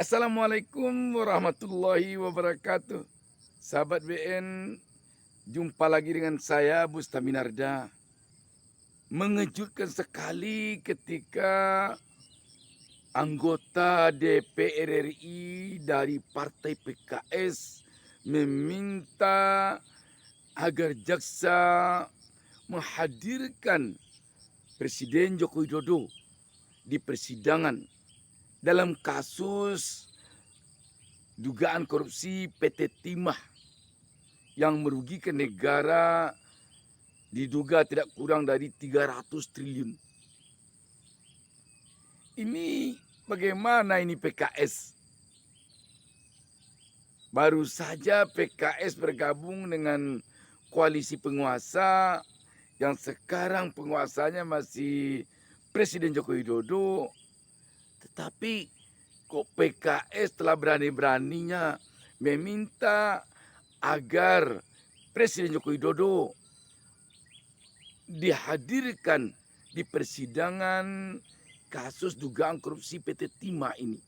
Assalamualaikum warahmatullahi wabarakatuh. Sahabat BN, jumpa lagi dengan saya Bustaminarda. Mengejutkan sekali ketika anggota DPR RI dari Partai PKS meminta agar jaksa menghadirkan Presiden Joko Widodo di persidangan dalam kasus dugaan korupsi PT Timah yang merugikan negara diduga tidak kurang dari 300 triliun. Ini bagaimana ini PKS? Baru saja PKS bergabung dengan koalisi penguasa yang sekarang penguasanya masih Presiden Joko Widodo. Tetapi kok PKS telah berani-beraninya meminta agar Presiden Joko Widodo dihadirkan di persidangan kasus dugaan korupsi PT Timah ini.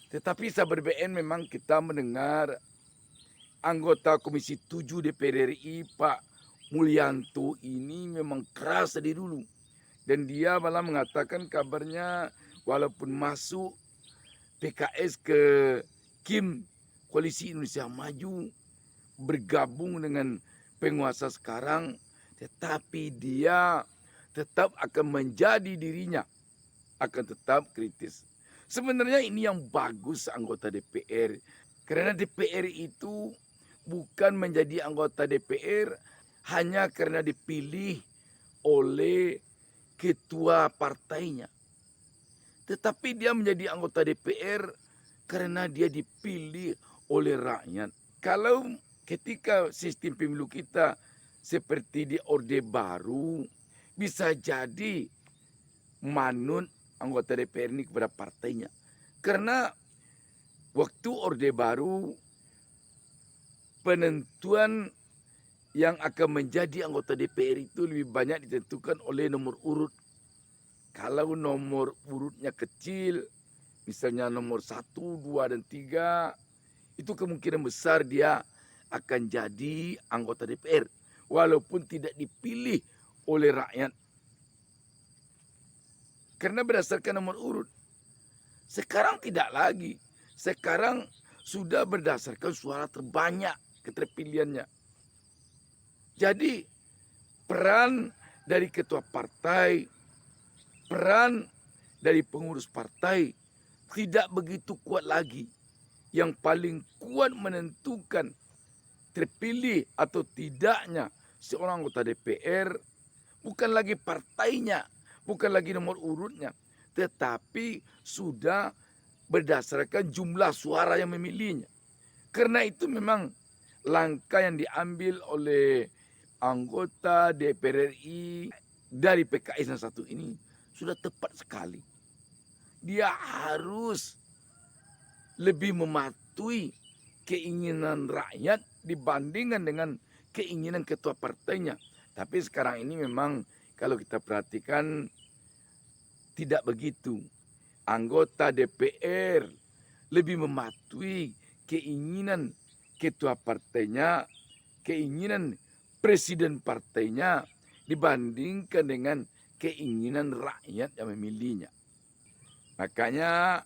Tetapi sahabat BN, memang kita mendengar anggota Komisi 7 DPR RI Pak Mulyanto ini memang keras dari dulu. Dan dia malah mengatakan kabarnya walaupun masuk PKS ke KIM Koalisi Indonesia Maju bergabung dengan penguasa sekarang, tetapi dia tetap akan menjadi dirinya, akan tetap kritis. Sebenarnya ini yang bagus anggota DPR, karena DPR itu bukan menjadi anggota DPR hanya karena dipilih oleh ketua partainya, tetapi dia menjadi anggota DPR karena dia dipilih oleh rakyat. Kalau ketika sistem pemilu kita seperti di Orde Baru, bisa jadi manut anggota DPR ini kepada partainya. Karena waktu Orde Baru, penentuan yang akan menjadi anggota DPR itu lebih banyak ditentukan oleh nomor urut. Kalau nomor urutnya kecil, misalnya nomor 1, 2, dan 3, itu kemungkinan besar dia akan jadi anggota DPR. Walaupun tidak dipilih oleh rakyat. Karena berdasarkan nomor urut. Sekarang tidak lagi. Sekarang sudah berdasarkan suara terbanyak keterpilihannya. Jadi peran dari ketua partai, peran dari pengurus partai tidak begitu kuat lagi. Yang paling kuat menentukan terpilih atau tidaknya seorang anggota DPR bukan lagi partainya, bukan lagi nomor urutnya, tetapi sudah berdasarkan jumlah suara yang memilihnya. Karena itu memang langkah yang diambil oleh anggota DPR RI dari PKS yang satu ini sudah tepat sekali. Dia harus lebih mematuhi keinginan rakyat dibandingkan dengan keinginan ketua partainya. Tapi sekarang ini memang kalau kita perhatikan tidak begitu. Anggota DPR lebih mematuhi keinginan ketua partainya, keinginan presiden partainya dibandingkan dengan keinginan rakyat yang memilihnya. Makanya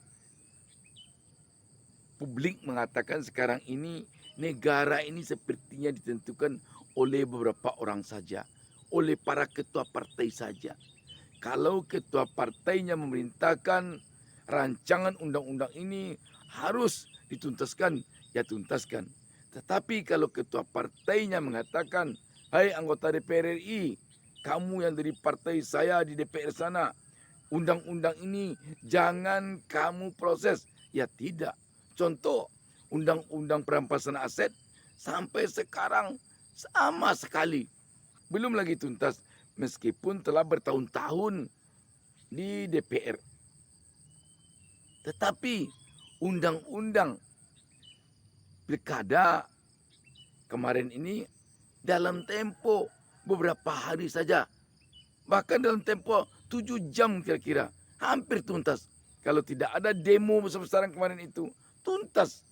publik mengatakan sekarang ini negara ini sepertinya ditentukan oleh beberapa orang saja, oleh para ketua partai saja. Kalau ketua partainya memerintahkan rancangan undang-undang ini harus dituntaskan, ya tuntaskan. Tetapi kalau ketua partainya mengatakan, hai anggota DPR RI, kamu yang dari partai saya di DPR sana, undang-undang ini jangan kamu proses. Ya tidak. Contoh, undang-undang perampasan aset sampai sekarang sama sekali belum lagi tuntas meskipun telah bertahun-tahun di DPR. Tetapi undang-undang pilkada kemarin ini dalam tempo beberapa hari saja, bahkan dalam tempo 7 jam kira-kira, hampir tuntas. Kalau tidak ada demo besar-besaran kemarin itu, tuntas.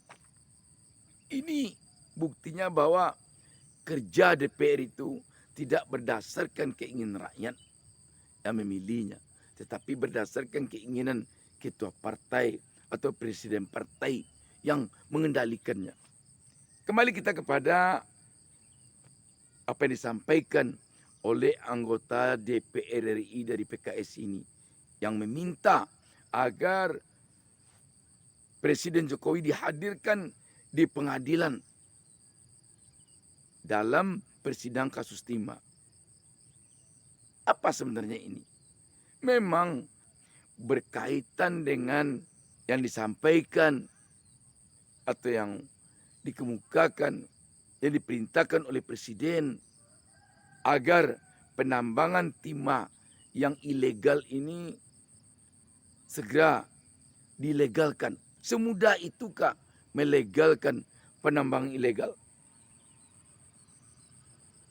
Ini buktinya bahwa kerja DPR itu tidak berdasarkan keinginan rakyat yang memilihnya, tetapi berdasarkan keinginan ketua partai atau presiden partai yang mengendalikannya. Kembali kita kepada apa yang disampaikan oleh anggota DPR RI dari PKS ini yang meminta agar Presiden Jokowi dihadirkan di pengadilan dalam persidangan kasus timah. Apa sebenarnya ini? Memang berkaitan dengan yang disampaikan atau yang dikemukakan, yang diperintahkan oleh Presiden agar penambangan timah yang ilegal ini segera dilegalkan. Semudah itukah melegalkan penambangan ilegal?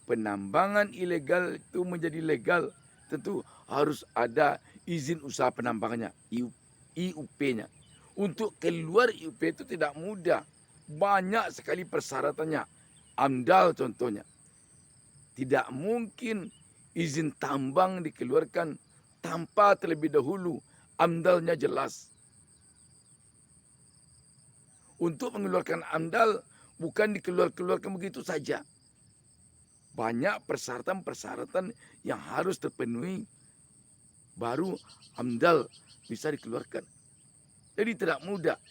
Penambangan ilegal itu menjadi legal, tentu harus ada izin usaha penambangannya, IUP-nya. Untuk keluar IUP itu tidak mudah. Banyak sekali persyaratannya. AMDAL contohnya. Tidak mungkin izin tambang dikeluarkan tanpa terlebih dahulu AMDAL-nya jelas. Untuk mengeluarkan AMDAL bukan dikeluarkan begitu saja. Banyak persyaratan-persyaratan yang harus terpenuhi baru AMDAL bisa dikeluarkan. Jadi tidak mudah.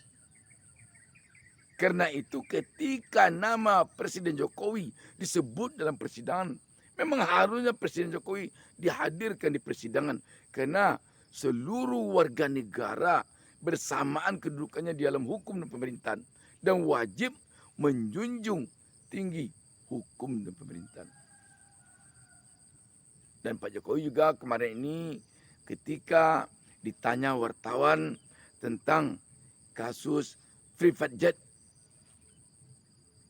Karena itu ketika nama Presiden Jokowi disebut dalam persidangan, memang harusnya Presiden Jokowi dihadirkan di persidangan. Karena seluruh warga negara bersamaan kedudukannya di dalam hukum dan pemerintahan. Dan wajib menjunjung tinggi hukum dan pemerintahan. Dan Pak Jokowi juga kemarin ini ketika ditanya wartawan tentang kasus private jet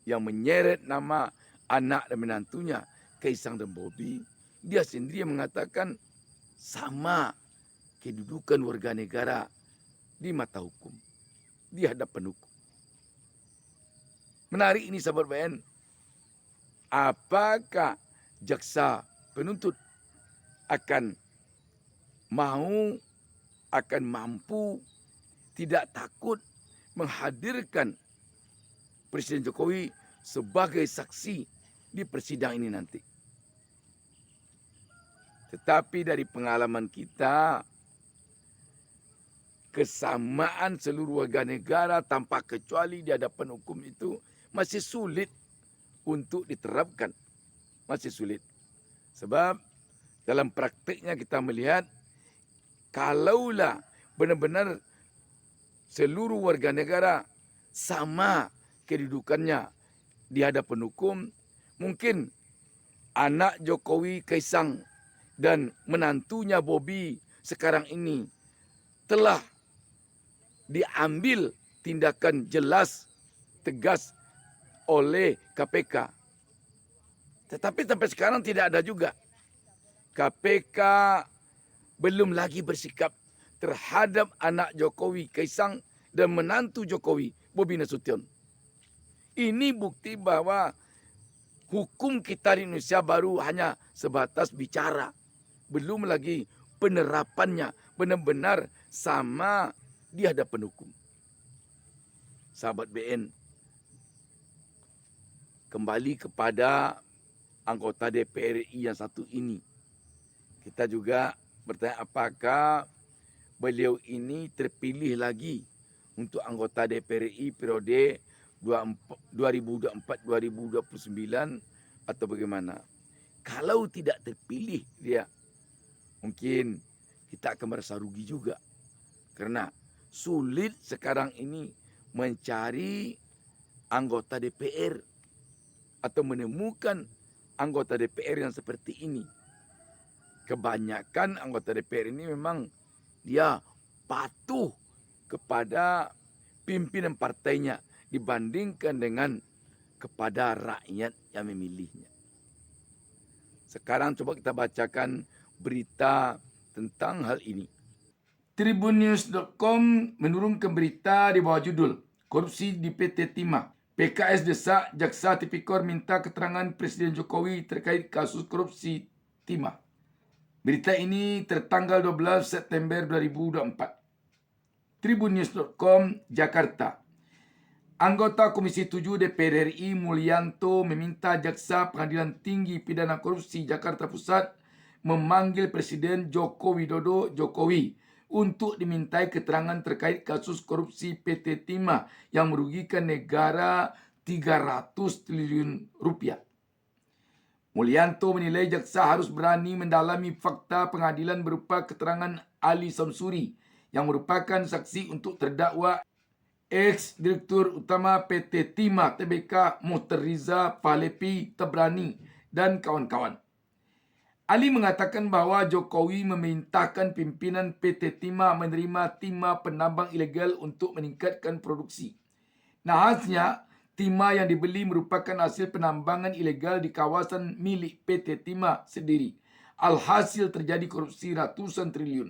yang menyeret nama anak dan menantunya Kaisang dan Bobi, dia sendiri mengatakan sama kedudukan warga negara di mata hukum, di hadapan hukum. Menarik ini sahabat BN. Apakah jaksa penuntut akan mampu, tidak takut menghadirkan Presiden Jokowi sebagai saksi di persidangan ini nanti? Tetapi dari pengalaman kita, kesamaan seluruh warga negara tanpa kecuali di hadapan hukum itu masih sulit untuk diterapkan. Masih sulit. Sebab dalam praktiknya kita melihat kalaulah benar-benar seluruh warga negara sama kedudukannya di hadapan hukum, mungkin anak Jokowi Kaisang dan menantunya Bobi sekarang ini telah diambil tindakan jelas, tegas oleh KPK. Tetapi sampai sekarang tidak ada juga. KPK belum lagi bersikap terhadap anak Jokowi Kaisang dan menantu Jokowi Bobi Nasution. Ini bukti bahwa hukum kita di Indonesia baru hanya sebatas bicara. Belum lagi penerapannya benar-benar sama di hadapan hukum. Sahabat BN, kembali kepada anggota DPR RI yang satu ini. Kita juga bertanya apakah beliau ini terpilih lagi untuk anggota DPR RI periode 2024-2029 atau bagaimana. Kalau tidak terpilih dia, mungkin kita akan merasa rugi juga. Karena sulit sekarang ini mencari anggota DPR atau menemukan anggota DPR yang seperti ini. Kebanyakan anggota DPR ini memang dia patuh kepada pimpinan partainya dibandingkan dengan kepada rakyat yang memilihnya. Sekarang coba kita bacakan berita tentang hal ini. Tribunnews.com menurunkan berita di bawah judul Korupsi di PT Timah. PKS desak Jaksa Tipikor minta keterangan Presiden Jokowi terkait kasus korupsi Timah. Berita ini tertanggal 12 September 2024. Tribunnews.com, Jakarta. Anggota Komisi 7 DPR RI Mulyanto meminta Jaksa Pengadilan Tinggi Pidana Korupsi Jakarta Pusat memanggil Presiden Joko Widodo Jokowi untuk dimintai keterangan terkait kasus korupsi PT Timah yang merugikan negara 300 triliun rupiah. Mulyanto menilai jaksa harus berani mendalami fakta pengadilan berupa keterangan Ali Samsuri yang merupakan saksi untuk terdakwa ex-direktur utama PT Timah Tbk Mohtar Pahlevi Tabrani dan kawan-kawan. Ali mengatakan bahwa Jokowi memerintahkan pimpinan PT Timah menerima timah penambang ilegal untuk meningkatkan produksi. Nahasnya, timah yang dibeli merupakan hasil penambangan ilegal di kawasan milik PT Timah sendiri. Alhasil terjadi korupsi ratusan triliun.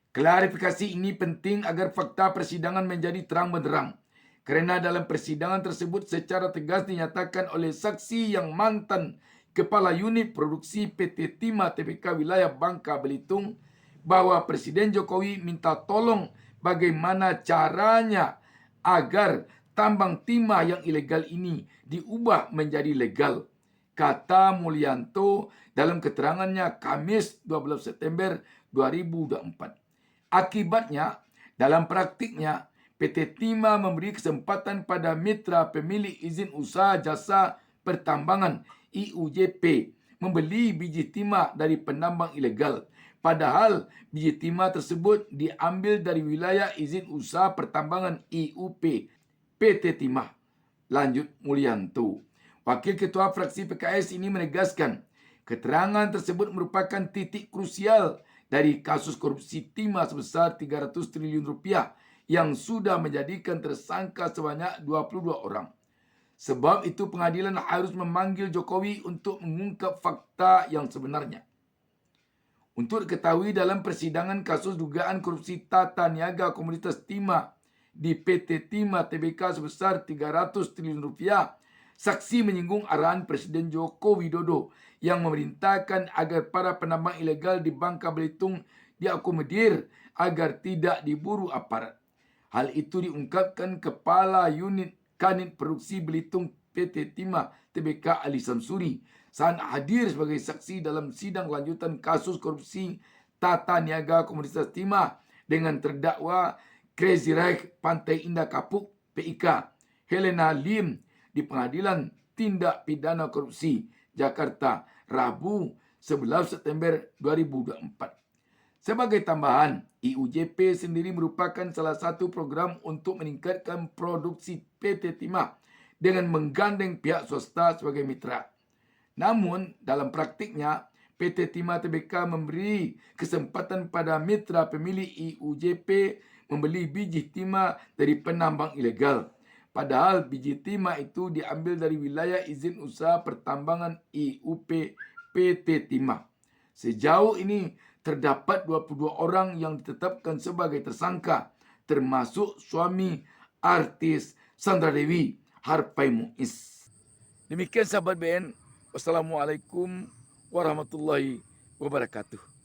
Klarifikasi ini penting agar fakta persidangan menjadi terang benderang. Kerana dalam persidangan tersebut secara tegas dinyatakan oleh saksi yang mantan Kepala Unit Produksi PT Timah Tbk Wilayah Bangka Belitung bahwa Presiden Jokowi minta tolong bagaimana caranya agar tambang timah yang ilegal ini diubah menjadi legal. Kata Mulyanto dalam keterangannya Kamis 12 September 2024. Akibatnya, dalam praktiknya, PT Timah memberi kesempatan pada mitra pemilik izin usaha jasa pertambangan IUJP membeli biji timah dari penambang ilegal. Padahal biji timah tersebut diambil dari wilayah izin usaha pertambangan IUP PT Timah. Lanjut Mulyanto. Wakil Ketua Fraksi PKS ini menegaskan keterangan tersebut merupakan titik krusial dari kasus korupsi timah sebesar 300 triliun rupiah yang sudah menjadikan tersangka sebanyak 22 orang. Sebab itu pengadilan harus memanggil Jokowi untuk mengungkap fakta yang sebenarnya. Untuk diketahui dalam persidangan kasus dugaan korupsi tata niaga komoditas timah di PT Timah Tbk sebesar 300 triliun rupiah, saksi menyinggung arahan Presiden Joko Widodo yang memerintahkan agar para penambang ilegal di Bangka Belitung diakomodir agar tidak diburu aparat. Hal itu diungkapkan Kepala Unit Kanit Produksi Belitung PT Timah Tbk Ali Samsuri saat hadir sebagai saksi dalam sidang lanjutan kasus korupsi tata niaga komoditas timah dengan terdakwa Crazy Rake Pantai Indah Kapuk PIK Helena Lim di Pengadilan Tindak Pidana Korupsi Jakarta Rabu 11 September 2024. Sebagai tambahan, IUJP sendiri merupakan salah satu program untuk meningkatkan produksi PT Timah dengan menggandeng pihak swasta sebagai mitra. Namun, dalam praktiknya, PT Timah Tbk memberi kesempatan pada mitra pemilik IUJP membeli biji timah dari penambang ilegal. Padahal biji timah itu diambil dari wilayah izin usaha pertambangan IUP PT Timah. Sejauh ini, terdapat 22 orang yang ditetapkan sebagai tersangka, termasuk suami artis Sandra Dewi, Harpai Muiz. Demikian sahabat BN. Wassalamualaikum warahmatullahi wabarakatuh.